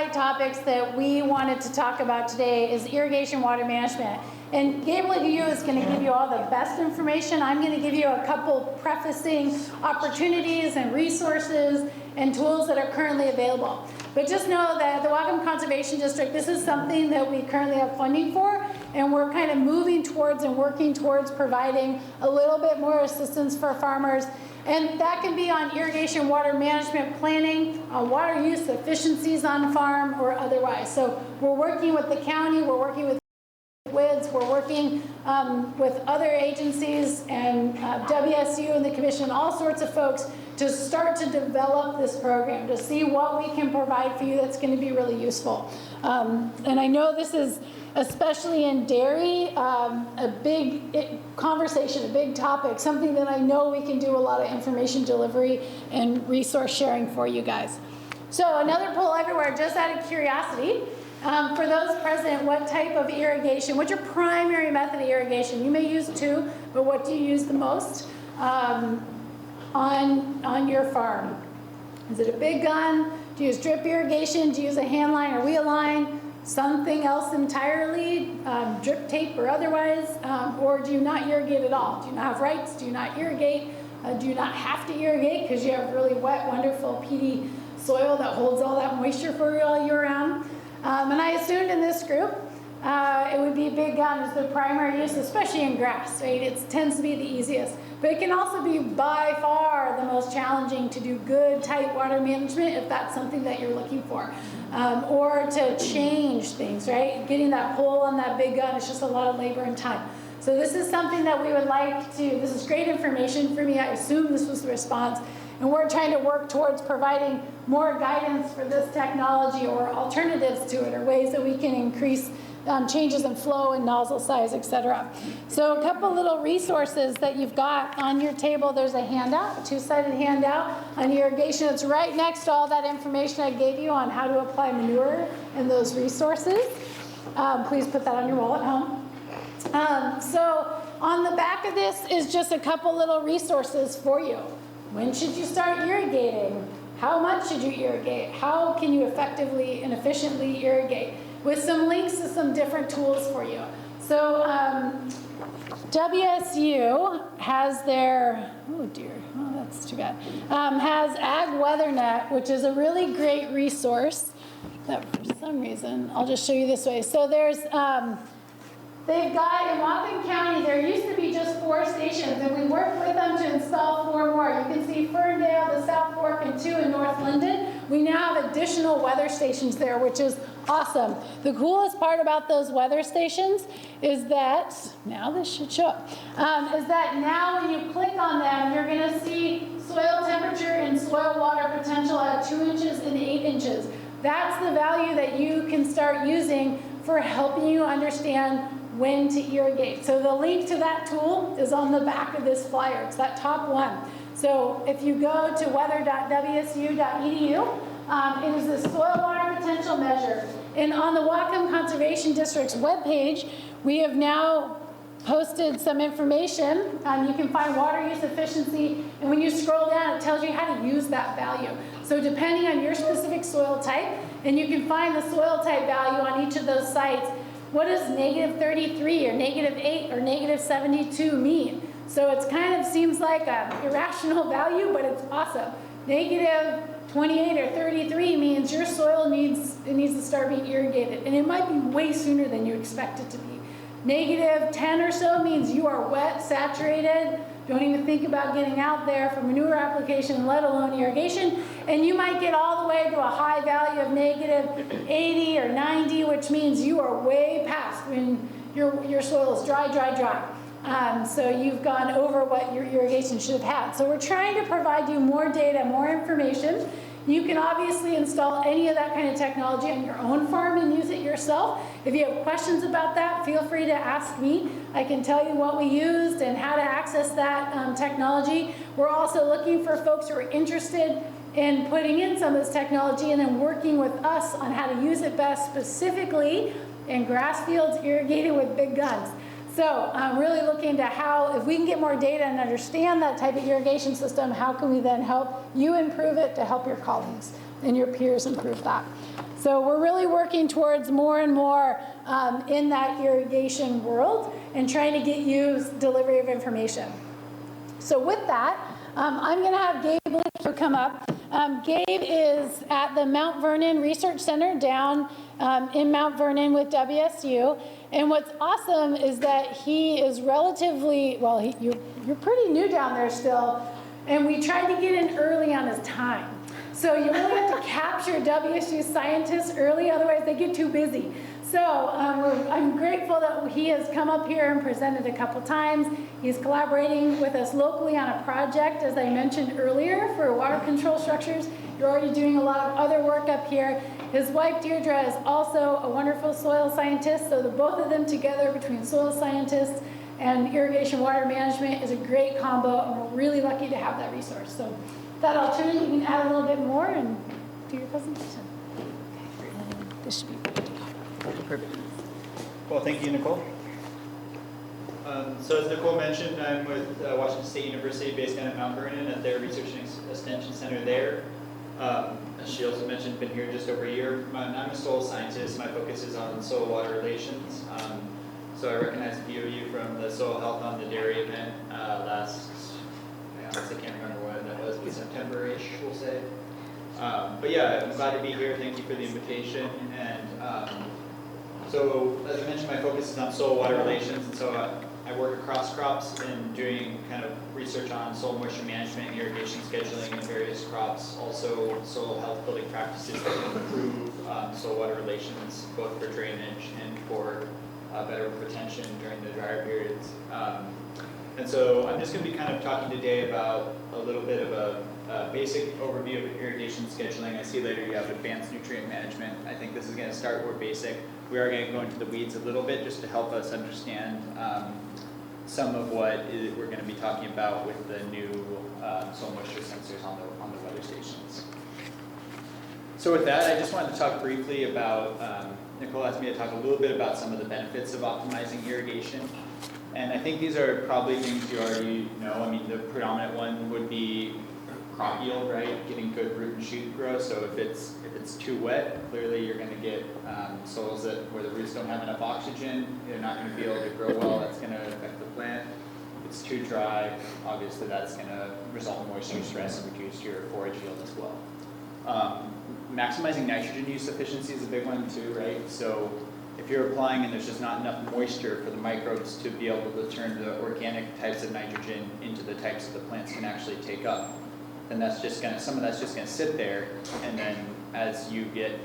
highlight topics that we wanted to talk about today is irrigation water management. And Gabe LaHue is going to give you all the best information. I'm going to give you a couple prefacing opportunities and resources and tools that are currently available. But just know that the Whatcom Conservation District, this is something that we currently have funding for, and we're kind of moving towards and working towards providing a little bit more assistance for farmers. And that can be on irrigation water management planning, water use efficiencies on farm, or otherwise. So we're working with the county, we're working with WIDS, we're working with other agencies and WSU and the commission, all sorts of folks, to start to develop this program, to see what we can provide for you that's going to be really useful. And I know this is, especially in dairy, a big conversation, a big topic, something that I know we can do a lot of information delivery and resource sharing for you guys. So another poll everywhere, just out of curiosity, for those present, what type of irrigation, what's your primary method of irrigation? You may use two, but what do you use the most on your farm? Is it a big gun? Do you use drip irrigation? Do you use a hand line or wheel line? Something else entirely, drip tape or otherwise? Or do you not irrigate at all? Do you not have rights? Do you not irrigate? Do you not have to irrigate because you have really wet, wonderful, peaty soil that holds all that moisture for you all year round? And I assumed in this group, it would be big gun as the primary use, especially in grass, right? It tends to be the easiest. But it can also be by far the most challenging to do good, tight water management if that's something that you're looking for. Or to change things, right? Getting that pull on that big gun is just a lot of labor and time. So this is something that we would like to, this is great information for me. I assume this was the response. And we're trying to work towards providing more guidance for this technology or alternatives to it, or ways that we can increase changes in flow and nozzle size, etc. So a couple little resources that you've got on your table. There's a handout, a two-sided handout on irrigation. It's right next to all that information I gave you on how to apply manure and those resources. Please put that on your wall at home. So on the back of this is just a couple little resources for you. When should you start irrigating? How much should you irrigate? How can you effectively and efficiently irrigate? With some links to some different tools for you. So WSU has their, oh dear, oh that's too bad, has Ag WeatherNet, which is a really great resource that for some reason, I'll just show you this way. So there's, they've got, in Whatcom County, there used to be just 4 stations, and we worked with them to install 4 more. You can see Ferndale, the South Fork, and 2 in North Linden. We now have additional weather stations there, which is awesome. The coolest part about those weather stations is that, now this should show up, is that now when you click on them, you're going to see soil temperature and soil water potential at 2 inches and 8 inches. That's the value that you can start using for helping you understand when to irrigate. So the link to that tool is on the back of this flyer. It's that top one. So if you go to weather.wsu.edu, it is the soil water potential measure. And on the Whatcom Conservation District's webpage, we have now posted some information. You can find water use efficiency, and when you scroll down, it tells you how to use that value. So depending on your specific soil type, and you can find the soil type value on each of those sites. What does -33 or -8 or -72 mean? So it kind of seems like an irrational value, but it's awesome. -28 or 33 means your soil needs to start being irrigated, and it might be way sooner than you expect it to be. -10 or so means you are wet, saturated, don't even think about getting out there for manure application, let alone irrigation, and you might get all the way to a high value of -80 or 90, which means you are way past when your soil is dry. So you've gone over what your irrigation should have had. So we're trying to provide you more data, more information. You can obviously install any of that kind of technology on your own farm and use it yourself. If you have questions about that, feel free to ask me. I can tell you what we used and how to access that technology. We're also looking for folks who are interested in putting in some of this technology and then working with us on how to use it best, specifically in grass fields irrigated with big guns. So I'm really looking to how, if we can get more data and understand that type of irrigation system, how can we then help you improve it to help your colleagues and your peers improve that? So we're really working towards more and more in that irrigation world and trying to get you delivery of information. So with that, I'm going to have Gabe LaHue come up. Gabe is at the Mount Vernon Research Center down in Mount Vernon with WSU. And what's awesome is that he is relatively, well, you're pretty new down there still, and we tried to get in early on his time. So you really have to capture WSU scientists early, otherwise they get too busy. So I'm grateful that he has come up here and presented a couple times. He's collaborating with us locally on a project, as I mentioned earlier, for water control structures. You're already doing a lot of other work up here. His wife, Deirdre, is also a wonderful soil scientist, so the both of them together between soil scientists and irrigation water management is a great combo, and we're really lucky to have that resource. So with that, I'll turn it, you can add a little bit more and do your presentation. Okay, and this should be good to go. Perfect. Well, thank you, Nichole. So as Nichole mentioned, I'm with Washington State University, based down at Mount Vernon at their Research and Extension Center there. As she also mentioned, been here just over a year. I'm a soil scientist. My focus is on soil-water relations. So I recognize a few of you from the Soil Health on the Dairy event last, I honestly can't remember when that was, but September-ish, we'll say. But yeah, I'm glad to be here. Thank you for the invitation. And so, as I mentioned, my focus is on soil-water relations, and so I work across crops and doing kind of research on soil moisture management, irrigation scheduling in various crops, also soil health building practices that improve soil-water relations, both for drainage and for better retention during the drier periods. And so I'm just going to be kind of talking today about a little bit of a basic overview of irrigation scheduling. I see later you have advanced nutrient management. I think this is going to start more basic. We are going to go into the weeds a little bit just to help us understand some of what we're going to be talking about with the new soil moisture sensors on the weather stations. So with that, I just wanted to talk briefly about, Nichole asked me to talk a little bit about some of the benefits of optimizing irrigation. And I think these are probably things you already know. I mean, the predominant one would be crop yield, right? Getting good root and shoot growth. So if it's too wet, clearly you're going to get soils where the roots don't have enough oxygen. They're not going to be able to grow well. That's going to affect the plant. If it's too dry, obviously that's going to result in moisture stress and reduce your forage yield as well. Maximizing nitrogen use efficiency is a big one too, right? So if you're applying and there's just not enough moisture for the microbes to be able to turn the organic types of nitrogen into the types that the plants can actually take up, then that's just going to, some of that's just going to sit there, and then as you get,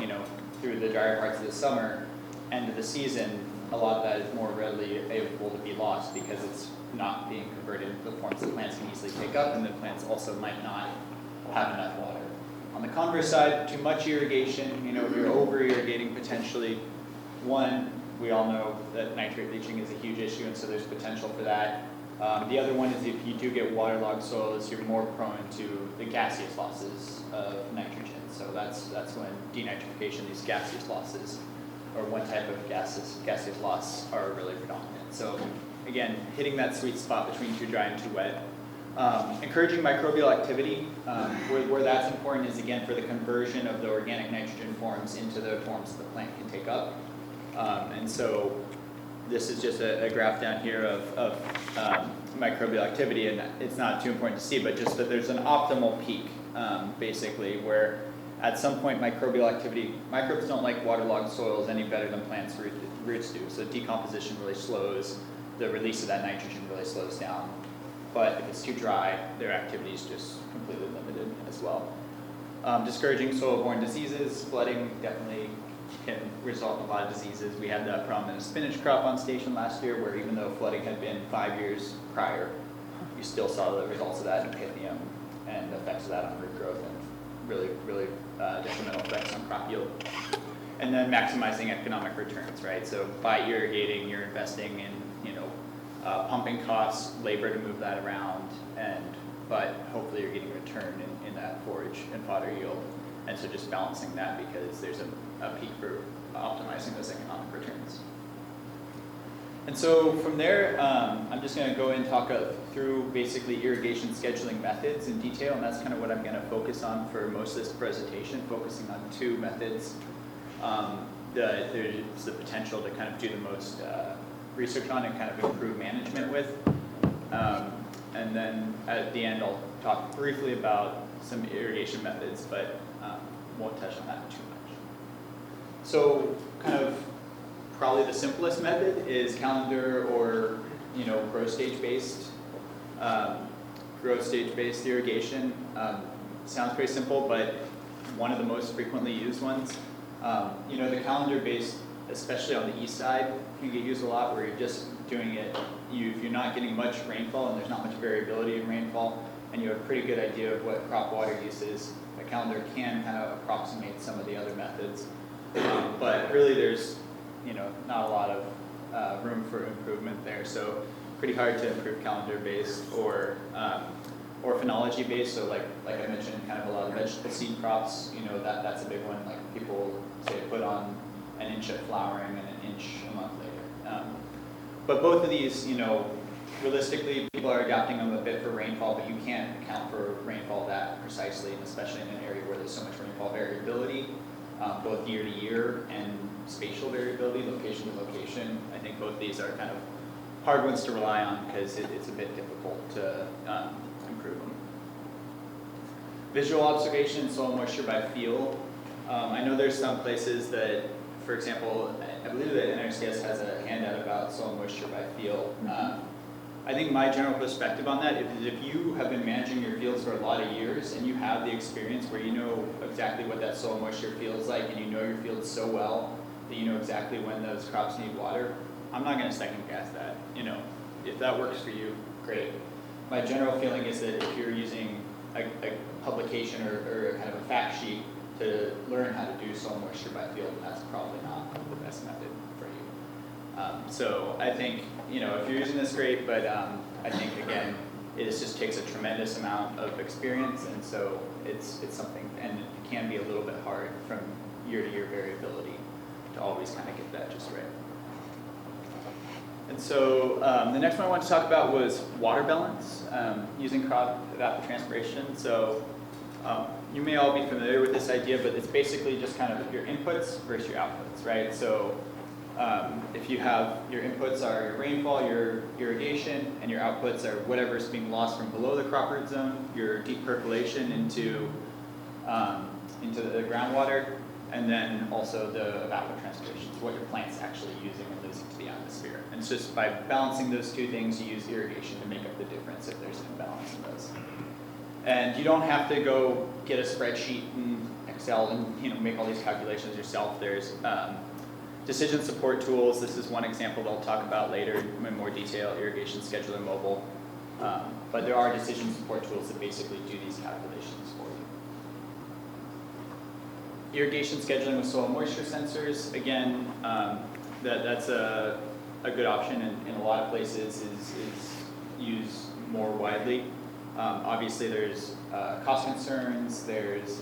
through the drier parts of the summer, end of the season, a lot of that is more readily able to be lost because it's not being converted into the forms that plants can easily take up, and the plants also might not have enough water. On the converse side, too much irrigation, if you're over-irrigating potentially, one, we all know that nitrate leaching is a huge issue, and so there's potential for that. The other one is if you do get waterlogged soils, you're more prone to the gaseous losses of nitrogen. So that's when denitrification, these gaseous losses, or one type of gaseous loss, are really predominant. So again, hitting that sweet spot between too dry and too wet. Encouraging microbial activity, where that's important is again for the conversion of the organic nitrogen forms into the forms that the plant can take up. And so this is just a graph down here of microbial activity, and it's not too important to see, but just that there's an optimal peak, basically, where at some point microbial activity, microbes don't like waterlogged soils any better than plants' roots do, so decomposition really slows, the release of that nitrogen really slows down. But if it's too dry, their activity is just completely limited as well. Discouraging soil-borne diseases, flooding definitely can result in a lot of diseases. We had that problem in a spinach crop on station last year where even though flooding had been 5 years prior, you still saw the results of that in Pythium and the effects of that on root growth and really, really detrimental effects on crop yield. And then maximizing economic returns, right? So by irrigating, you're investing in, pumping costs, labor to move that around, but hopefully you're getting a return in that forage and fodder yield. And so just balancing that because there's a peak for optimizing those economic returns. And so from there, I'm just going to go and talk through basically irrigation scheduling methods in detail, and that's kind of what I'm going to focus on for most of this presentation, focusing on two methods. There's the potential to kind of do the most research on and kind of improve management with. And then at the end, I'll talk briefly about some irrigation methods, but won't touch on that too much. So kind of probably the simplest method is calendar or growth stage based irrigation. Sounds pretty simple, but one of the most frequently used ones. The calendar based, especially on the east side, can get used a lot where you're just doing it. If you're not getting much rainfall and there's not much variability in rainfall, and you have a pretty good idea of what crop water use is, a calendar can kind of approximate some of the other methods. But really there's not a lot of room for improvement there. So pretty hard to improve calendar based or phenology based. So like I mentioned, kind of a lot of vegetable seed crops, that's a big one. Like people say put on an inch of flowering and an inch a month later. But both of these, realistically, people are adapting them a bit for rainfall, but you can't account for rainfall that precisely, and especially in an area where there's so much rainfall variability, both year to year and spatial variability, location to location. I think both these are kind of hard ones to rely on because it's a bit difficult to improve them. Visual observation, soil moisture by feel. I know there's some places that, for example, I believe that NRCS has a handout about soil moisture by feel. I think my general perspective on that is if you have been managing your fields for a lot of years and you have the experience where you know exactly what that soil moisture feels like and you know your fields so well that you know exactly when those crops need water, I'm not going to second guess that. If that works for you, great. My general feeling is that if you're using a publication or a kind of a fact sheet to learn how to do soil moisture by field, that's probably not the best method for you. So I think, if you're using this, great, but I think, again, it just takes a tremendous amount of experience, and so it's something, and it can be a little bit hard from year-to-year variability to always kind of get that just right. And so the next one I wanted to talk about was water balance, using crop evapotranspiration. So you may all be familiar with this idea, but it's basically just kind of your inputs versus your outputs, right? So if you have your inputs are your rainfall, your irrigation, and your outputs are whatever's being lost from below the crop root zone, your deep percolation into the groundwater, and then also the evapotranspiration, so what your plant's actually using and losing to the atmosphere. And it's just by balancing those two things, you use irrigation to make up the difference if there's an imbalance in those. And you don't have to go get a spreadsheet in Excel and make all these calculations yourself. There's decision support tools. This is one example that I'll talk about later in more detail, Irrigation Scheduler Mobile. But there are decision support tools that basically do these calculations for you. Irrigation scheduling with soil moisture sensors, again, that's a good option and in a lot of places is used more widely. Obviously there's cost concerns, there's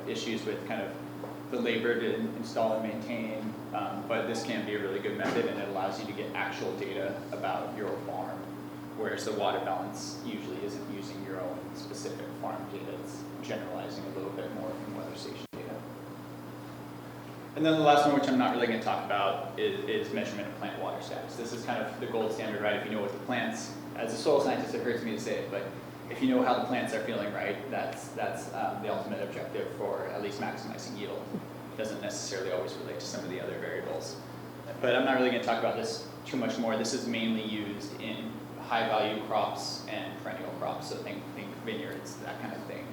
issues with kind of the labor to install and maintain, but this can be a really good method and it allows you to get actual data about your farm, whereas the water balance usually isn't using your own specific farm data, it's generalizing a little bit more from weather station data. And then the last one, which I'm not really going to talk about, is measurement of plant water status. This is kind of the gold standard, right? If you know what the plants, as a soil scientist, it hurts me to say it, but if you know how the plants are feeling, right, that's the ultimate objective for at least maximizing yield. It doesn't necessarily always relate to some of the other variables. But I'm not really going to talk about this too much more. This is mainly used in high-value crops and perennial crops, so think vineyards, that kind of thing,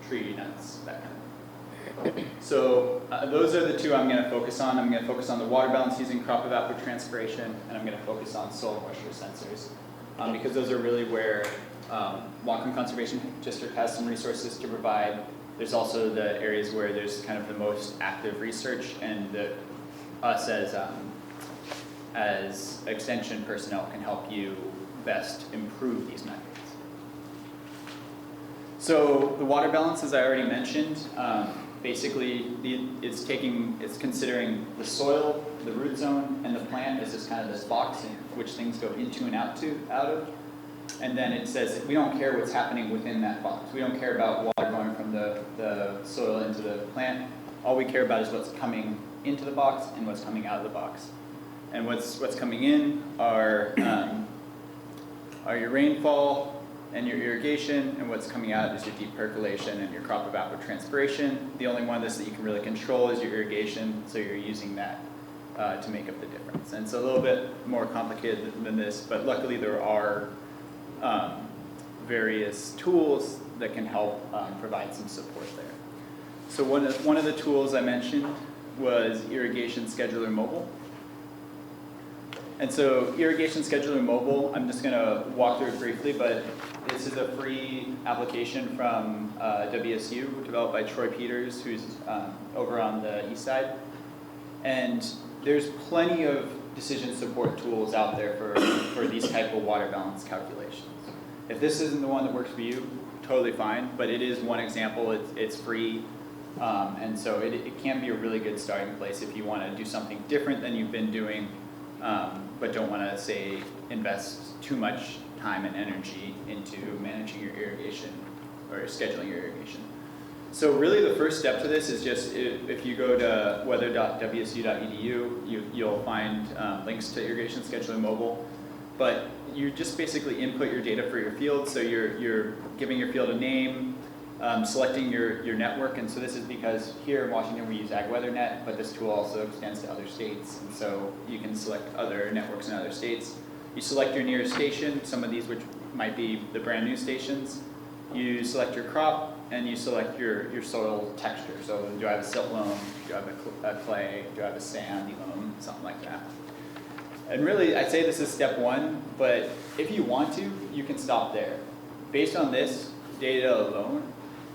tree nuts, that kind of thing. So those are the two I'm going to focus on. I'm going to focus on the water balance using crop evapotranspiration, and I'm going to focus on soil moisture sensors, because those are really where Whatcom Conservation District has some resources to provide. There's also the areas where there's kind of the most active research, and us as extension personnel can help you best improve these methods. So the water balance, as I already mentioned, basically, it's considering the soil, the root zone, and the plant as just kind of this box in which things go into and out of. And then it says we don't care what's happening within that box. We don't care about water going from the soil into the plant. All we care about is what's coming into the box and what's coming out of the box. And what's coming in are your rainfall and your irrigation, and what's coming out is your deep percolation and your crop evapotranspiration. The only one of this that you can really control is your irrigation, so you're using that to make up the difference. And it's a little bit more complicated than this, but luckily there are various tools that can help provide some support there. So one of the tools I mentioned was Irrigation Scheduler Mobile. And so Irrigation Scheduler Mobile, I'm just going to walk through it briefly, but this is a free application from WSU, developed by Troy Peters, who's over on the east side. And there's plenty of decision support tools out there for these type of water balance calculations. If this isn't the one that works for you, totally fine, but it is one example. It's free, and so it can be a really good starting place if you want to do something different than you've been doing, but don't want to, say, invest too much time and energy into managing your irrigation or scheduling your irrigation. So really the first step to this is just if you go to weather.wsu.edu, you'll find links to Irrigation Scheduler Mobile. But you just basically input your data for your field. So you're giving your field a name, selecting your network. And so this is because here in Washington we use AgWeatherNet, but this tool also extends to other states. And so you can select other networks in other states. You select your nearest station, some of these which might be the brand new stations. You select your crop, and you select your soil texture. So do I have a silt loam? Do I have a clay? Do I have a sandy loam? Something like that. And really, I'd say this is step one, but if you want to, you can stop there. Based on this data alone,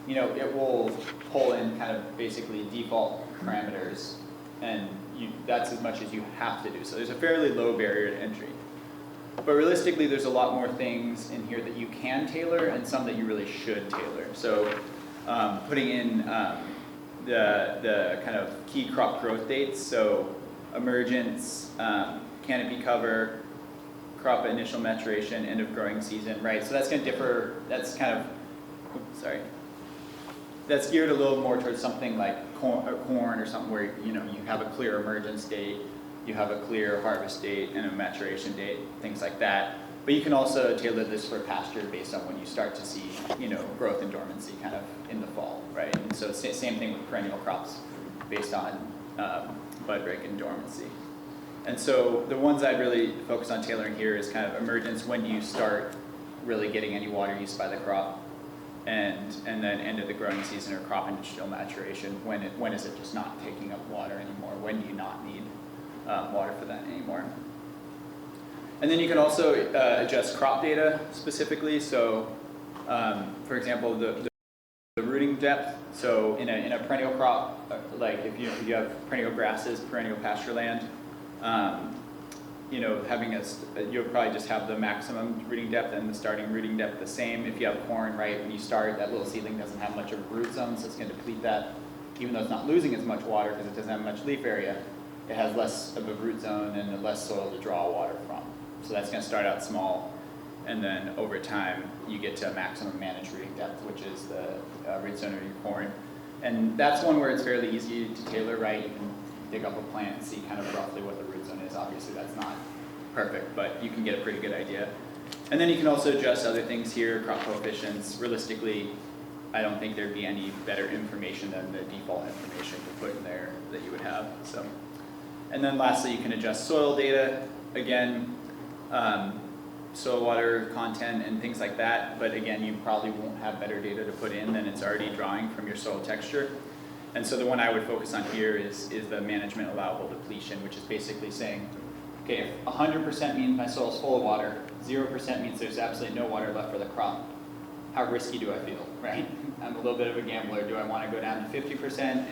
it will pull in kind of basically default parameters, and that's as much as you have to do. So there's a fairly low barrier to entry. But realistically, there's a lot more things in here that you can tailor and some that you really should tailor. So putting in the kind of key crop growth dates, so emergence, canopy cover, crop initial maturation, end of growing season, right? So that's going to differ, that's kind of, that's geared a little more towards something like corn or something where you have a clear emergence date, you have a clear harvest date and a maturation date, things like that. But you can also tailor this for pasture based on when you start to see, growth and dormancy kind of in the fall, right? And so same thing with perennial crops based on bud break and dormancy. And so the ones I'd really focus on tailoring here is kind of emergence, when do you start really getting any water use by the crop, and then end of the growing season or crop initial maturation, when is it just not taking up water anymore? When do you not need water for that anymore? And then you can also adjust crop data specifically. So, for example, the rooting depth. So in a perennial crop, like if you have perennial grasses, perennial pasture land, you'll probably just have the maximum rooting depth and the starting rooting depth the same. If you have corn, right, when you start, that little seedling doesn't have much of a root zone, so it's going to deplete that, even though it's not losing as much water because it doesn't have much leaf area. It has less of a root zone and less soil to draw water from. So that's going to start out small, and then over time you get to a maximum managed rooting depth, which is the root zone of your corn. And that's one where it's fairly easy to tailor, right? You can dig up a plant and see kind of roughly what the root zone is. Obviously that's not perfect, but you can get a pretty good idea. And then you can also adjust other things here, crop coefficients. Realistically, I don't think there'd be any better information than the default information to put in there that you would have. So, and then lastly, you can adjust soil data. Again, soil water content and things like that, but again, you probably won't have better data to put in than it's already drawing from your soil texture. And so the one I would focus on here is the management allowable depletion, which is basically saying, okay, if 100% means my soil is full of water, 0% means there's absolutely no water left for the crop, how risky do I feel, right? I'm a little bit of a gambler. Do I want to go down to 50%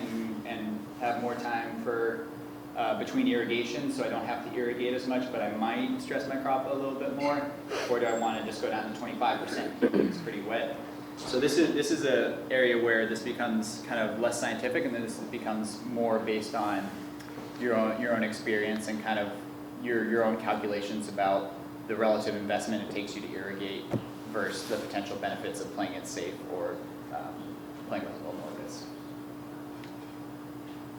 and have more time for between irrigation, so I don't have to irrigate as much, but I might stress my crop a little bit more? Or do I want to just go down to 25% because it's pretty wet? So this is an area where this becomes kind of less scientific, and then this becomes more based on your own experience and kind of your own calculations about the relative investment it takes you to irrigate versus the potential benefits of playing it safe or playing with a little more risk.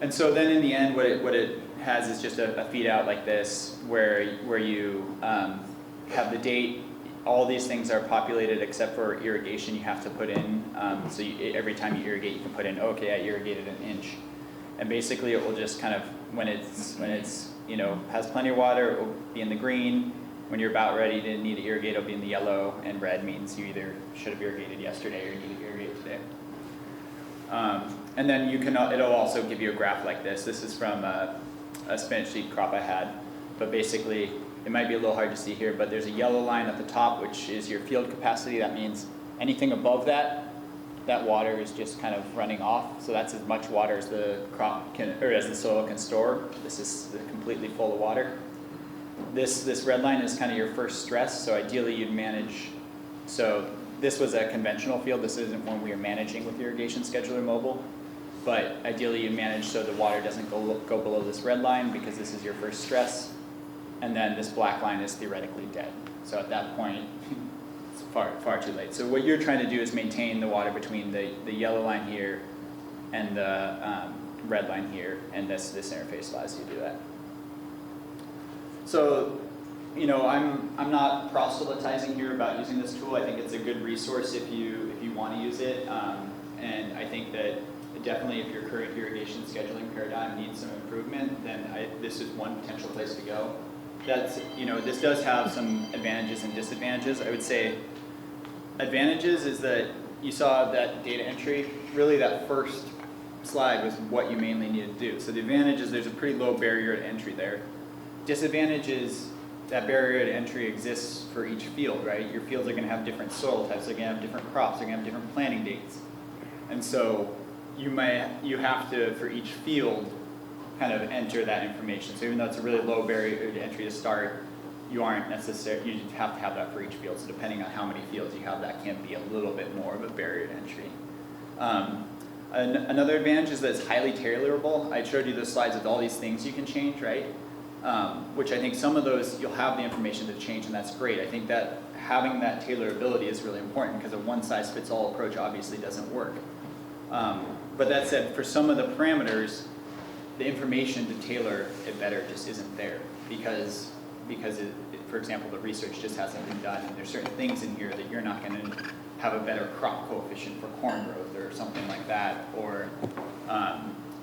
And so then in the end, what it has is just a feed out like this, where you have the date. All these things are populated except for irrigation. You have to put in, so every time you irrigate, you can put in, okay, I irrigated an inch. And basically it will just kind of, when it's has plenty of water, it will be in the green. When you're about ready to need to irrigate, it'll be in the yellow, and red means you either should have irrigated yesterday or you need to irrigate today. And then it'll also give you a graph like this. This is from a spinach seed crop I had, but basically, it might be a little hard to see here, but there's a yellow line at the top, which is your field capacity. That means anything above that water is just kind of running off. So that's as much water as the crop can, or as the soil can store. This is completely full of water. This red line is kind of your first stress. So ideally you'd manage, so this was a conventional field. This isn't one we are managing with Irrigation Scheduler Mobile. But ideally you manage so the water doesn't go below this red line, because this is your first stress. And then this black line is theoretically dead. So at that point, it's far too late. So what you're trying to do is maintain the water between the yellow line here and the red line here, and this interface allows you to do that. So, I'm not proselytizing here about using this tool. I think it's a good resource if you want to use it, and I think that definitely if your current irrigation scheduling paradigm needs some improvement, then this is one potential place to go. This does have some advantages and disadvantages. I would say advantages is that you saw that data entry, really that first slide was what you mainly needed to do. So the advantage is there's a pretty low barrier to entry there. Disadvantage is that barrier to entry exists for each field, right? Your fields are going to have different soil types, they're going to have different crops, they're going to have different planting dates. And so you have to, for each field, kind of enter that information. So even though it's a really low barrier to entry to start, you have to have that for each field. So depending on how many fields you have, that can be a little bit more of a barrier to entry. Another advantage is that it's highly tailorable. I showed you the slides with all these things you can change, right? Which I think some of those, you'll have the information to change, and that's great. I think that having that tailorability is really important, because a one-size-fits-all approach obviously doesn't work. But that said, for some of the parameters, the information to tailor it better just isn't there, because for example, the research just hasn't been done, and there's certain things in here that you're not going to have a better crop coefficient for corn growth or something like that, or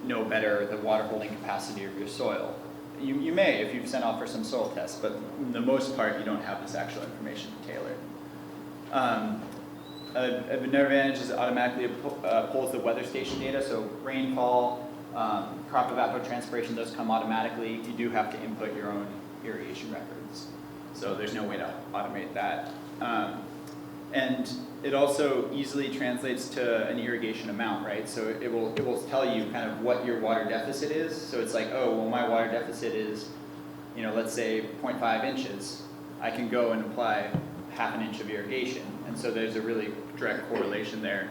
know better the water holding capacity of your soil. You may if you've sent off for some soil tests, but for the most part you don't have this actual information to tailor. Another advantage is it automatically pulls the weather station data, so rainfall, crop evapotranspiration, those come automatically. You do have to input your own irrigation records, so there's no way to automate that. And it also easily translates to an irrigation amount, right? So it will tell you kind of what your water deficit is. So it's like, oh, well, my water deficit is, let's say 0.5 inches. I can go and apply half an inch of irrigation. And so there's a really direct correlation there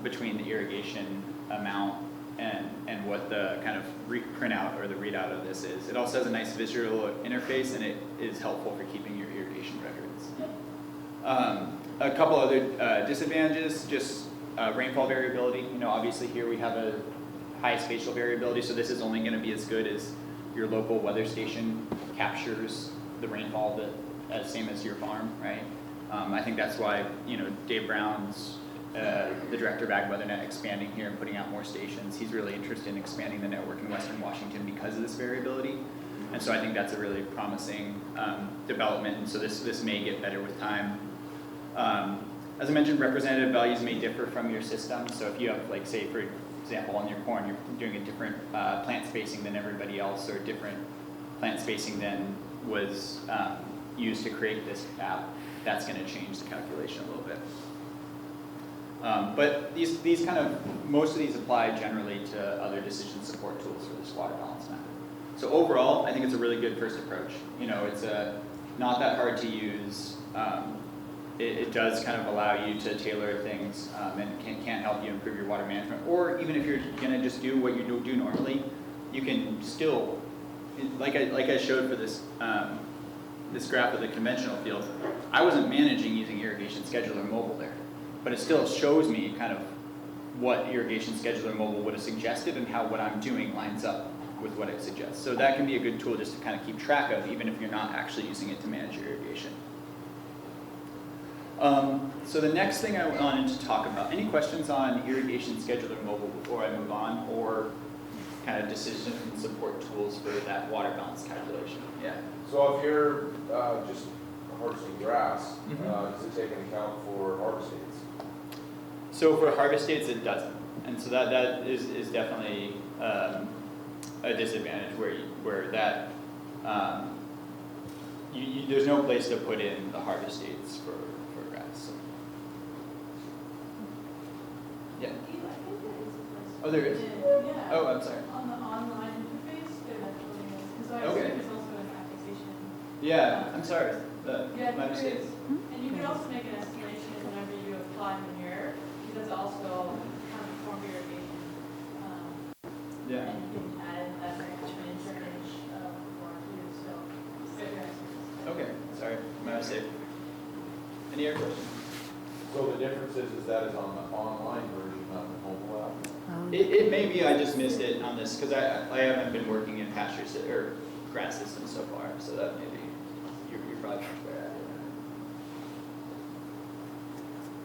between the irrigation amount and what the kind of printout or the readout of this is. It also has a nice visual interface, and it is helpful for keeping your irrigation records. A couple other disadvantages, just rainfall variability. Obviously here we have a high spatial variability, so this is only going to be as good as your local weather station captures the rainfall same as your farm, right? I think that's why Dave Brown's the director of Ag WeatherNet expanding here and putting out more stations. He's really interested in expanding the network in Western Washington because of this variability, and so I think that's a really promising development. And so this may get better with time. As I mentioned, representative values may differ from your system. So if you have, like, say, for example, on your corn, you're doing a different plant spacing than everybody else, or different plant spacing than was used to create this app, that's going to change the calculation a little bit. But these kind of, most of these apply generally to other decision support tools for this water balance map. So overall, I think it's a really good first approach. It's not that hard to use. it does kind of allow you to tailor things and can help you improve your water management. Or even if you're gonna just do what you do normally, you can still, like I showed for this this graph of the conventional field, I wasn't managing using Irrigation Scheduler Mobile there, but it still shows me kind of what Irrigation Scheduler Mobile would have suggested and how what I'm doing lines up with what it suggests. So that can be a good tool just to kind of keep track of, even if you're not actually using it to manage your irrigation. So the next thing I wanted to talk about, any questions on Irrigation Scheduler Mobile before I move on, or kind of decision and support tools for that water balance calculation? Yeah. So if you're just harvesting grass, Mhm. does it take into account for harvest dates? So for harvest dates, it doesn't, and so that is definitely a disadvantage where that there's no place to put in the harvest dates for grass. So. Yeah. Oh, there is. Yeah. Oh, I'm sorry. On the online interface, there definitely is, because I Okay. assume there's also an attestation. Yeah, I'm sorry. Yeah, My there mistake. is. And you could also make an estimation whenever you apply manure, because also kind of form irrigation. Yeah. And you can add that management percentage for too, so. Okay, sorry, my mistake. Any other questions? So the difference is that is on the online version, not the mobile app? It may be I just missed it on this because I haven't been working in pasture or grass systems so far, so that may be you're probably much better at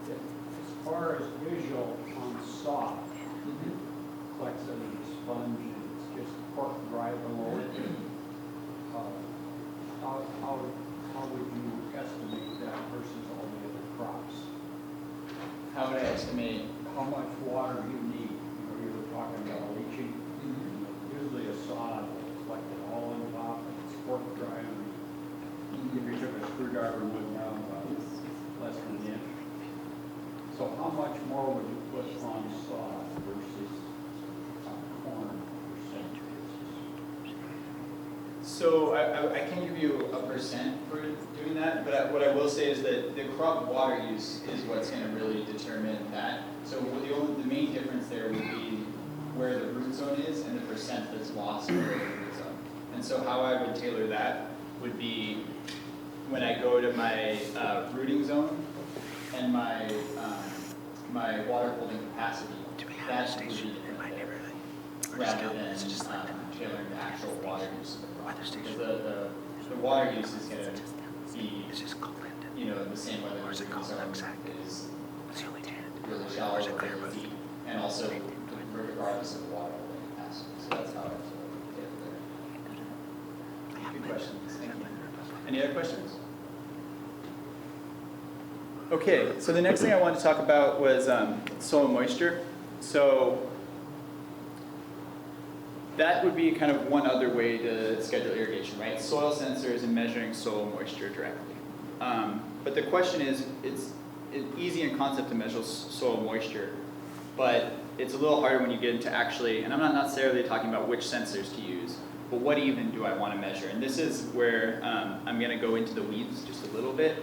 it. As far as visual on sod, collects it in a sponge and it's just pork dry below it. How would you estimate that versus all the other crops? How would I estimate? How much water you need? You know, you were talking about leaching. Usually a sod will collect it all on top and it's pork dry. If you took a screwdriver and went down about less than an inch. So how much more would you put on sod versus corn percentage? So I can't give you a percent for doing that, but what I will say is that the crop water use is what's going to really determine that. So the main difference there would be where the root zone is and the percent that's lost for the root zone. And so how I would tailor that would be when I go to my rooting zone and my my water holding capacity, that would be different there, rather than tailoring the actual water use of the crop. Because the water use is going to be, you know, the same whether the rooting zone is really shallow or really deep, and also regardless of the water holding capacity. So that's how I sort of tailor there. Good questions. Thank you. Any other questions? Okay, so the next thing I wanted to talk about was soil moisture. So that would be kind of one other way to schedule irrigation, right? Soil sensors and measuring soil moisture directly. But the question is, it's easy in concept to measure soil moisture, but it's a little harder when you get into actually, and I'm not necessarily talking about which sensors to use, but what even do I want to measure? And this is where I'm going to go into the weeds just a little bit.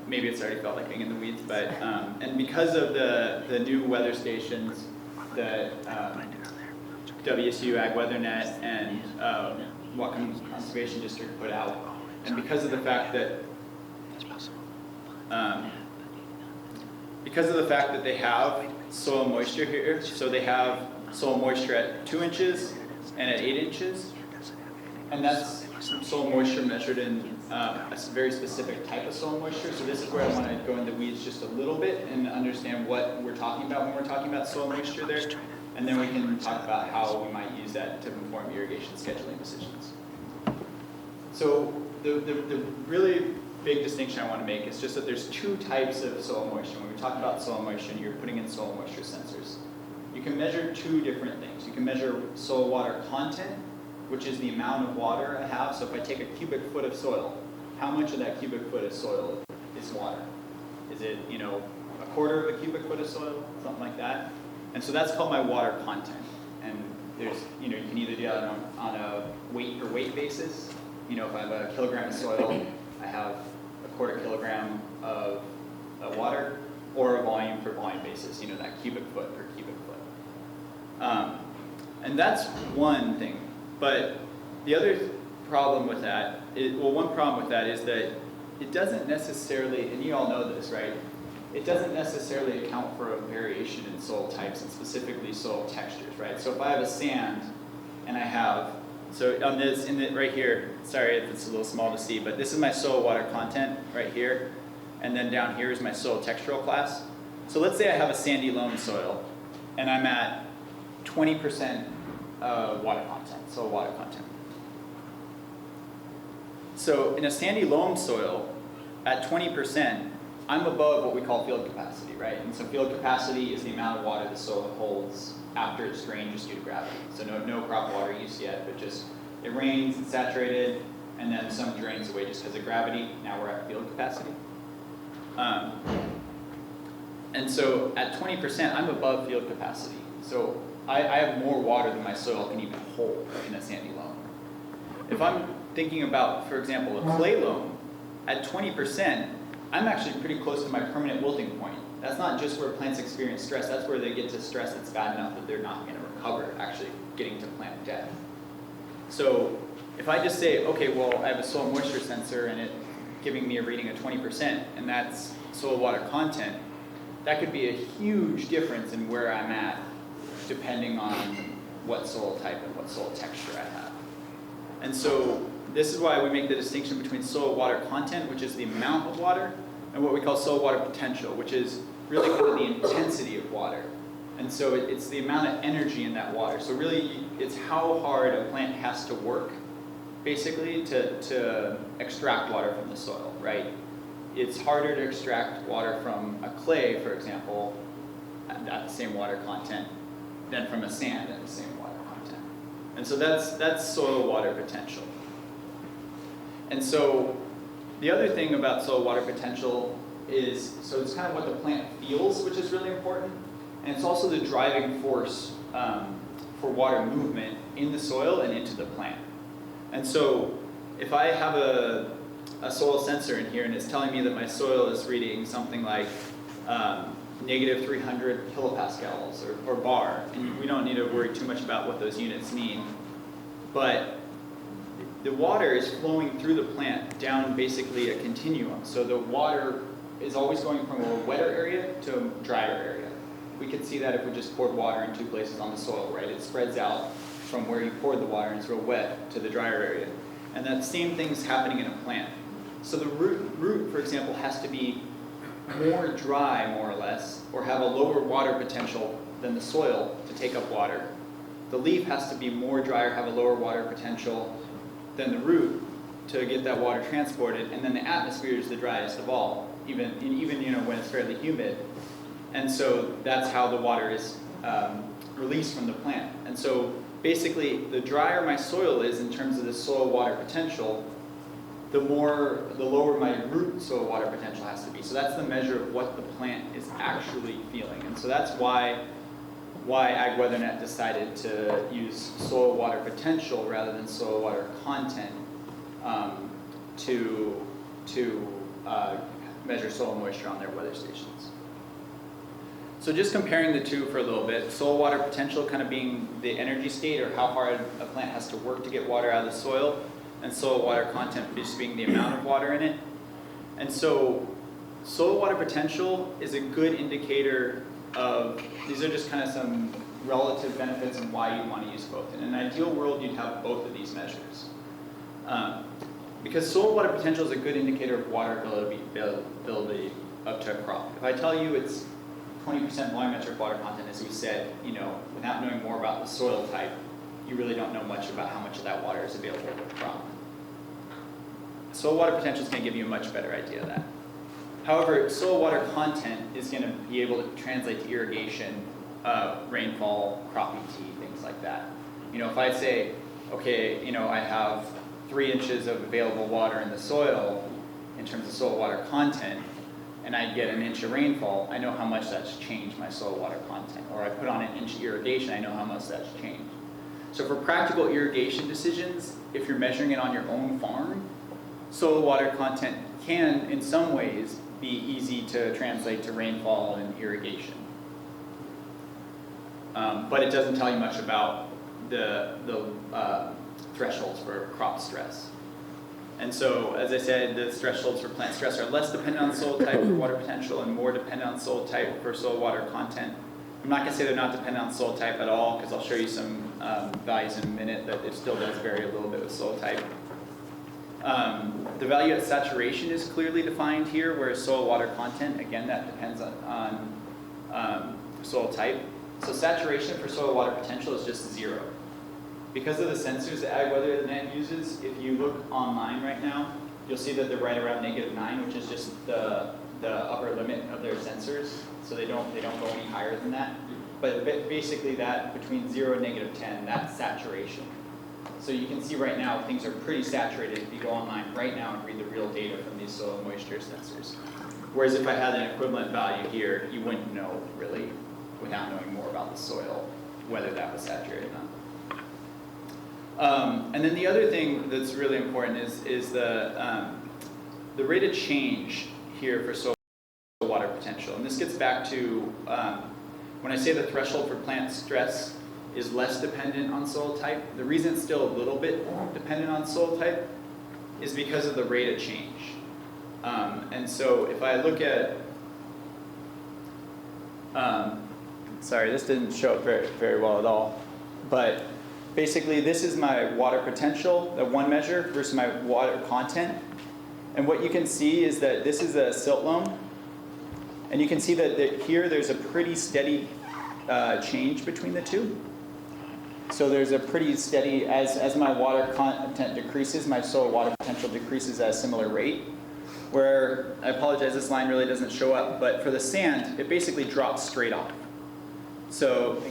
Maybe it's already felt like being in the weeds, but and because of the new weather stations that WSU Ag WeatherNet and Whatcom Conservation District put out, and because of the fact that they have soil moisture here, so they have soil moisture at 2 inches and at 8 inches, and that's soil moisture measured in a very specific type of soil moisture. So this is where I want to go into the weeds just a little bit and understand what we're talking about when we're talking about soil moisture there, and then we can talk about how we might use that to inform irrigation scheduling decisions. So the really big distinction I want to make is just that there's 2 types of soil moisture. When we talk about soil moisture, you're putting in soil moisture sensors. You can measure 2 different things. You can measure soil water content, which is the amount of water I have. So if I take a cubic foot of soil, how much of that cubic foot of soil is water? Is it, you know, a quarter of a cubic foot of soil, something like that? And so that's called my water content. And there's, you know, you can either do that on a weight per weight basis. You know, if I have a kilogram of soil, I have quarter kilogram of water, or a volume per volume basis, that cubic foot per cubic foot. And that's one thing. But the other problem with that one problem with that is that it doesn't necessarily, and you all know this, right? It doesn't necessarily account for a variation in soil types and specifically soil textures, right? So if I have a sand and I have, so on this, right here, sorry if it's a little small to see, but this is my soil water content right here. And then down here is my soil textural class. So let's say I have a sandy loam soil and I'm at 20% water content, soil water content. So in a sandy loam soil, at 20%, I'm above what we call field capacity, right? And so field capacity is the amount of water the soil holds after it's drained just due to gravity. So no crop water use yet, but just it rains, it's saturated, and then some drains away just because of gravity. Now we're at field capacity. And so at 20%, I'm above field capacity. So I have more water than my soil can even hold in a sandy loam. If I'm thinking about, for example, a clay loam, at 20%, I'm actually pretty close to my permanent wilting point. That's not just where plants experience stress, that's where they get to stress that's bad enough that they're not going to recover, actually getting to plant death. So if I just say, okay, well, I have a soil moisture sensor and it giving me a reading of 20%, and that's soil water content, that could be a huge difference in where I'm at, depending on what soil type and what soil texture I have. And so this is why we make the distinction between soil water content, which is the amount of water, and what we call soil water potential, which is really kind of the intensity of water. And so it's the amount of energy in that water. So really, it's how hard a plant has to work, basically, to extract water from the soil, right? It's harder to extract water from a clay, for example, at the same water content, than from a sand at the same water content. And so that's soil water potential. And so the other thing about soil water potential is, so it's kind of what the plant feels, which is really important, and it's also the driving force for water movement in the soil and into the plant. And so if I have a soil sensor in here and it's telling me that my soil is reading something like negative 300 kilopascals or bar, and we don't need to worry too much about what those units mean, but the water is flowing through the plant down basically a continuum. So the water is always going from a wetter area to a drier area. We could see that if we just poured water in two places on the soil, right? It spreads out from where you poured the water and it's real wet to the drier area. And that same thing's happening in a plant. So the root, for example, has to be more dry, more or less, or have a lower water potential than the soil to take up water. The leaf has to be more dry or have a lower water potential than the root to get that water transported, and then the atmosphere is the driest of all, even when it's fairly humid. And so that's how the water is released from the plant. And so basically, the drier my soil is in terms of the soil water potential, the lower my root soil water potential has to be. So that's the measure of what the plant is actually feeling. And so that's why AgWeatherNet decided to use soil water potential rather than soil water content to measure soil moisture on their weather stations. So just comparing the two for a little bit, soil water potential kind of being the energy state or how hard a plant has to work to get water out of the soil, and soil water content just being the amount of water in it. And so soil water potential is a good indicator of, these are just kind of some relative benefits and why you want to use both. In an ideal world, you'd have both of these measures. Because soil water potential is a good indicator of water availability up to a crop. If I tell you it's 20% volumetric water content, as we said, without knowing more about the soil type, you really don't know much about how much of that water is available to the crop. Soil water potential is going to give you a much better idea of that. However, soil water content is going to be able to translate to irrigation, rainfall, crop ET, things like that. If I say, okay, I have 3 inches of available water in the soil in terms of soil water content, and I get an inch of rainfall, I know how much that's changed my soil water content. Or I put on an inch of irrigation, I know how much that's changed. So for practical irrigation decisions, if you're measuring it on your own farm, soil water content can, in some ways, be easy to translate to rainfall and irrigation. But it doesn't tell you much about the thresholds for crop stress. And so, as I said, the thresholds for plant stress are less dependent on soil type for water potential and more dependent on soil type for soil water content. I'm not going to say they're not dependent on soil type at all, because I'll show you some values in a minute that it still does vary a little bit with soil type. The value at saturation is clearly defined here, whereas soil water content, again, that depends on soil type. So saturation for soil water potential is just 0. Because of the sensors that AgWeather.net uses, if you look online right now, you'll see that they're right around -9, which is just the upper limit of their sensors. So they don't go any higher than that. But basically that between 0 and -10, that's saturation. So you can see right now things are pretty saturated if you go online right now and read the real data from these soil moisture sensors. Whereas if I had an equivalent value here, you wouldn't know really without knowing more about the soil whether that was saturated or not. And then the other thing that's really important is the rate of change here for soil water potential. And this gets back to when I say the threshold for plant stress is less dependent on soil type, the reason it's still a little bit dependent on soil type is because of the rate of change. And so if I look at, sorry, this didn't show up very well at all, but basically this is my water potential, the one measure, versus my water content. And what you can see is that this is a silt loam, and you can see that here there's a pretty steady change between the two. So there's a pretty steady, as my water content decreases, my soil water potential decreases at a similar rate. Where, I apologize, this line really doesn't show up, but for the sand, it basically drops straight off. So,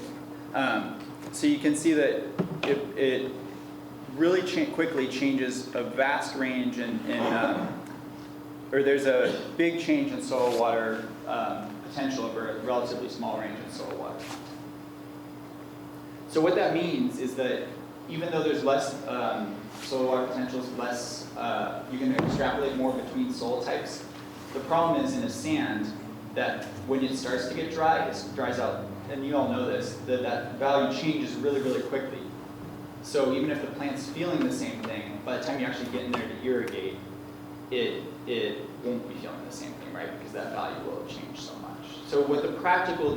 so you can see that it really quickly changes a vast range or there's a big change in soil water potential over a relatively small range in soil water. So what that means is that even though there's less soil water potential, less, you can extrapolate more between soil types. The problem is in a sand that when it starts to get dry, it dries out, and you all know this, that value changes really, really quickly. So even if the plant's feeling the same thing, by the time you actually get in there to irrigate, it won't be feeling the same thing, right? Because that value will have changed so much. So what the practical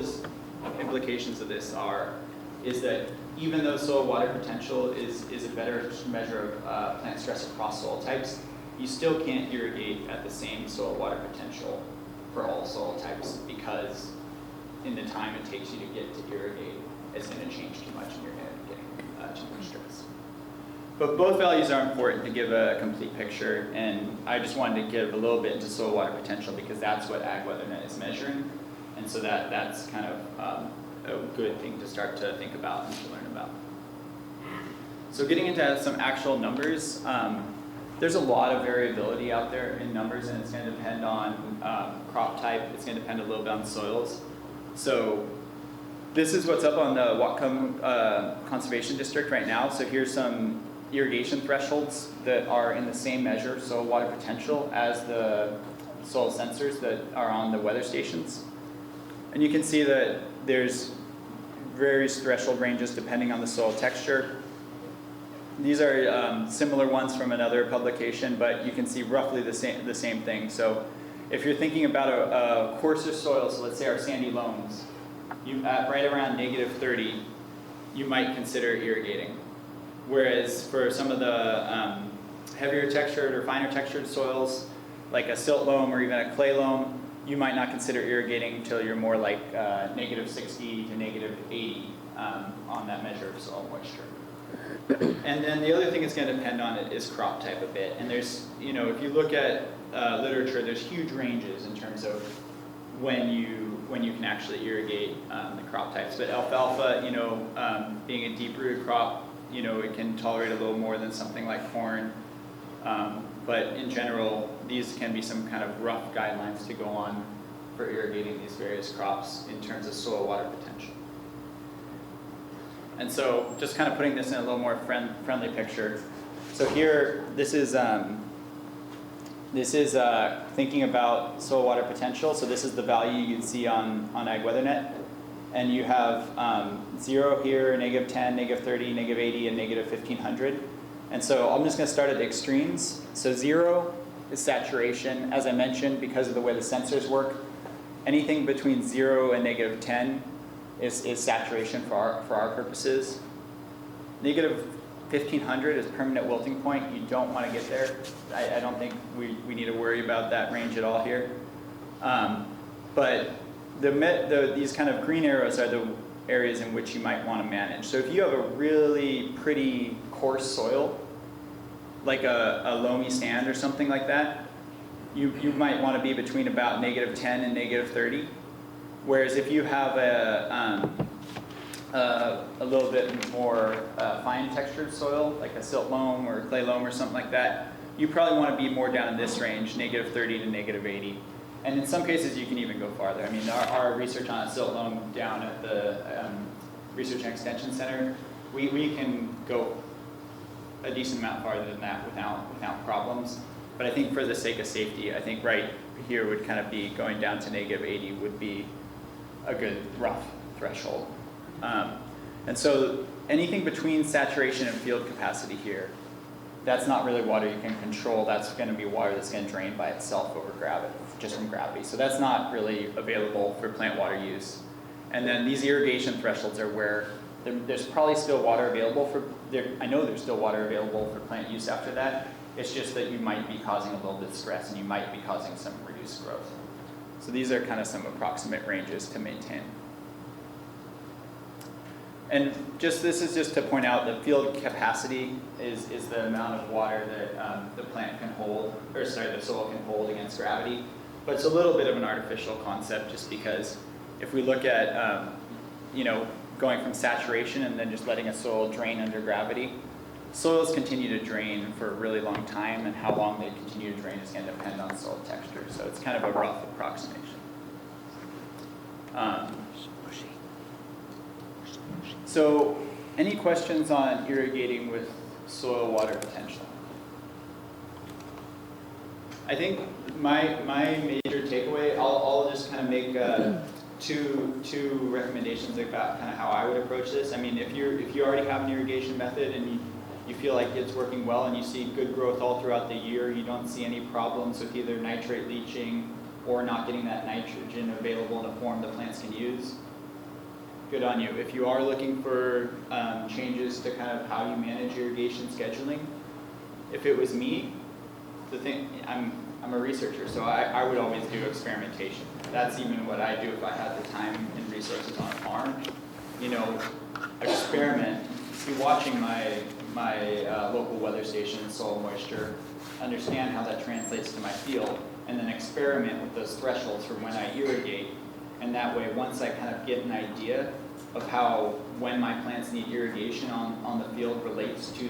implications of this are is that even though soil water potential is a better measure of plant stress across soil types, you still can't irrigate at the same soil water potential for all soil types, because in the time it takes you to get to irrigate, it's going to change too much and you're going to be getting too much stress. But both values are important to give a complete picture, and I just wanted to give a little bit into soil water potential because that's what AgWeather.net is measuring, and so that's kind of a good thing to start to think about and to learn about. So getting into some actual numbers, there's a lot of variability out there in numbers, and it's going to depend on crop type. It's going to depend a little bit on soils. So this is what's up on the Whatcom Conservation District right now. So here's some irrigation thresholds that are in the same measure, soil water potential, as the soil sensors that are on the weather stations. And you can see that there's various threshold ranges depending on the soil texture. These are similar ones from another publication, but you can see roughly the same thing. So if you're thinking about a coarser soil, so let's say our sandy loams, at right around -30, you might consider irrigating. Whereas for some of the heavier textured or finer textured soils, like a silt loam or even a clay loam, you might not consider irrigating until you're more like -60 to -80 on that measure of soil moisture. And then the other thing it's going to depend on is crop type a bit. And there's, if you look at literature, there's huge ranges in terms of when you can actually irrigate the crop types. But alfalfa, being a deep-rooted crop, it can tolerate a little more than something like corn. But in general, these can be some kind of rough guidelines to go on for irrigating these various crops in terms of soil water potential. And so just kind of putting this in a little more friendly picture. So here, this is This is thinking about soil water potential. So this is the value you'd see on AgWeatherNet. And you have 0 here, -10, -30, -80, and -1500. And so I'm just going to start at the extremes. So 0 is saturation. As I mentioned, because of the way the sensors work, anything between 0 and -10 is saturation for our purposes. -1500 is permanent wilting point. You don't want to get there. I don't think we need to worry about that range at all here. But these kind of green arrows are the areas in which you might want to manage. So if you have a really pretty coarse soil, like a loamy sand or something like that, you might want to be between about -10 and -30. Whereas if you have a little bit more fine textured soil, like a silt loam or clay loam or something like that, you probably want to be more down in this range, -30 to -80. And in some cases, you can even go farther. I mean, our research on silt loam down at the Research and Extension Center, we can go a decent amount farther than that without problems. But I think for the sake of safety, I think right here would kind of be going down to -80 would be a good rough threshold. And so anything between saturation and field capacity here, that's not really water you can control. That's going to be water that's going to drain by itself over gravity, just from gravity. So that's not really available for plant water use. And then these irrigation thresholds are where there's probably still water available I know there's still water available for plant use after that. It's just that you might be causing a little bit of stress and you might be causing some reduced growth. So these are kind of some approximate ranges to maintain. And this is just to point out that field capacity is the amount of water that the plant can hold, or sorry, the soil can hold against gravity. But it's a little bit of an artificial concept just because if we look at, going from saturation and then just letting a soil drain under gravity, soils continue to drain for a really long time, and how long they continue to drain is going to depend on soil texture. So it's kind of a rough approximation. So any questions on irrigating with soil water potential? I think my major takeaway, I'll just kind of make two recommendations about kind of how I would approach this. I mean, if you already have an irrigation method and you feel like it's working well and you see good growth all throughout the year, you don't see any problems with either nitrate leaching or not getting that nitrogen available in a form the plants can use, good on you. If you are looking for changes to kind of how you manage irrigation scheduling, if it was me, I'm a researcher, so I would always do experimentation. That's even what I do if I had the time and resources on a farm. Experiment, be watching my local weather station, soil moisture, understand how that translates to my field, and then experiment with those thresholds for when I irrigate. And that way, once I kind of get an idea of how, when my plants need irrigation on the field relates to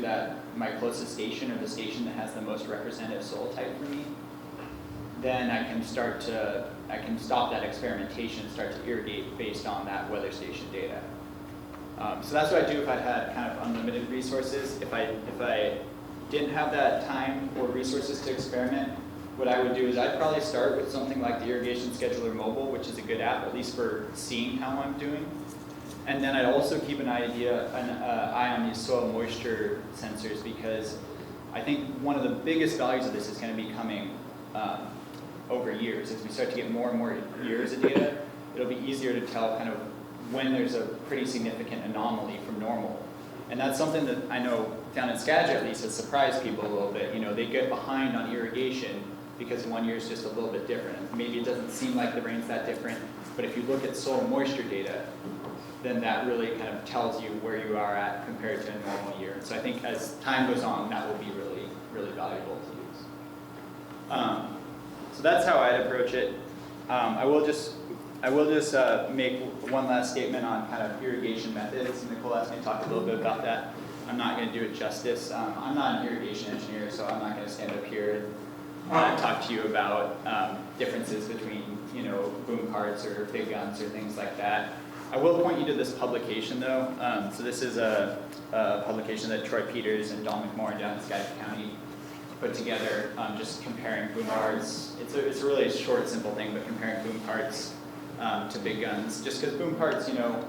my closest station or the station that has the most representative soil type for me, then I can stop that experimentation and start to irrigate based on that weather station data. So that's what I do if I had kind of unlimited resources. If I didn't have that time or resources to experiment, what I would do is I'd probably start with something like the Irrigation Scheduler Mobile, which is a good app, at least for seeing how I'm doing. And then I'd also keep an eye on these soil moisture sensors, because I think one of the biggest values of this is going to be coming over years. As we start to get more and more years of data, it'll be easier to tell kind of when there's a pretty significant anomaly from normal. And that's something that I know down in Skagit at least has surprised people a little bit. They get behind on irrigation because one year is just a little bit different. Maybe it doesn't seem like the rain's that different, but if you look at soil moisture data, then that really kind of tells you where you are at compared to a normal year. And so I think as time goes on, that will be really, really valuable to use. So that's how I'd approach it. I will just make one last statement on kind of irrigation methods. Nichole asked me to talk a little bit about that. I'm not going to do it justice. I'm not an irrigation engineer, so I'm not going to stand up here and talk to you about differences between, boom carts or big guns or things like that. I will point you to this publication though. So this is a publication that Troy Peters and Don McMorrin down in Skagit County put together, just comparing boom carts. It's a really short, simple thing, but comparing boom carts to big guns. Just because boom carts, you know,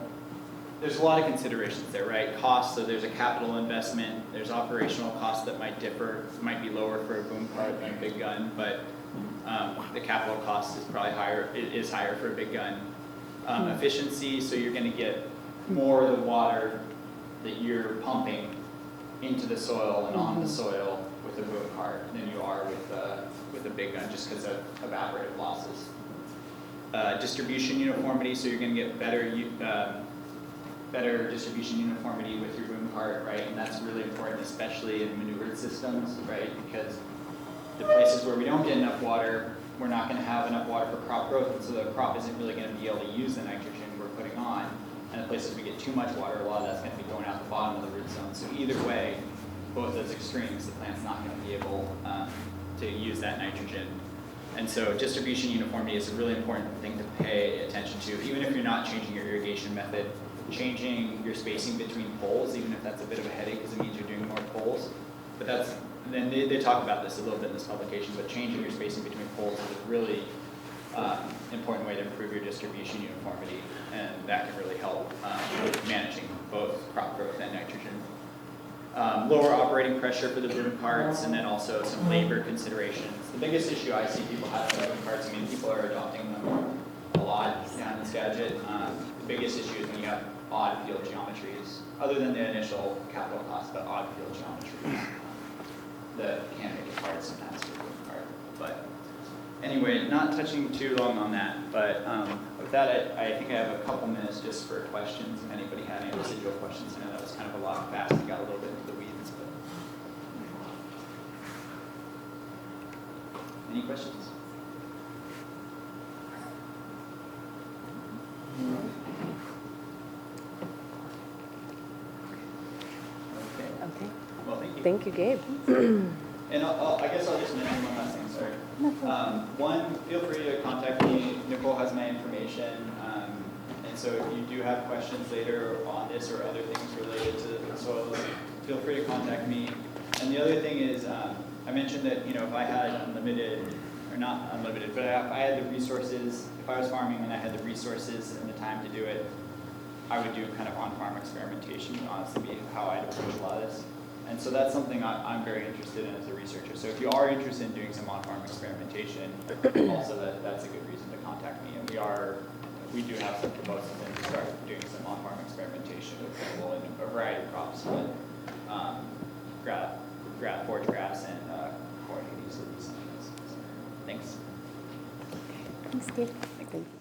there's a lot of considerations there, right? Cost, so there's a capital investment, there's operational costs that might differ, might be lower for a boom cart than a big gun, but the capital cost is probably higher, it is higher for a big gun. Efficiency, so you're gonna get more of the water that you're pumping into the soil and on the soil with a boom cart than you are with a big gun, just because of evaporative losses. Distribution uniformity, so you're gonna get better distribution uniformity with your boom cart, right? And that's really important, especially in maneuvered systems, right? Because the places where we don't get enough water, we're not going to have enough water for crop growth, and so the crop isn't really going to be able to use the nitrogen we're putting on. And the places we get too much water, a lot of that's going to be going out the bottom of the root zone. So either way, both those extremes, the plant's not going to be able to use that nitrogen. And so distribution uniformity is a really important thing to pay attention to, even if you're not changing your irrigation method. Changing your spacing between poles, even if that's a bit of a headache because it means you're doing more poles. But that's, then they talk about this a little bit in this publication, but changing your spacing between poles is a really important way to improve your distribution uniformity, and that can really help with managing both crop growth and nitrogen. Lower operating pressure for the boom carts, and then also some labor considerations. The biggest issue I see people have with boom carts, I mean, people are adopting them a lot down this gadget. The biggest issue is when you have odd field geometries, other than the initial capital cost, but odd field geometries that can make it hard sometimes for a boom cart. But anyway, not touching too long on that, but with that, I think I have a couple minutes just for questions, if anybody had any residual questions. I know that was kind of a lot fast, it got a little bit into the weeds, but. Any questions? Okay. Well, thank you. Thank you, Gabe. And I guess I'll just mention one last thing, sorry. One, feel free to contact me. Nichole has my information. And so if you do have questions later on this or other things related to the soils, feel free to contact me. And the other thing is, I mentioned that, you know, if I had unlimited, or not unlimited, but if I had the resources, if I was farming and I had the resources and the time to do it, I would do kind of on-farm experimentation, would honestly be how I'd approach a lot of this. And so that's something I'm very interested in as a researcher. So if you are interested in doing some on-farm experimentation, also that's a good reason to contact me. And we do have some proposals in to start doing some on-farm experimentation with people in a variety of crops, but forage grass and corn can easily be some of those. So, thanks. Thanks, Gabe. Thank you.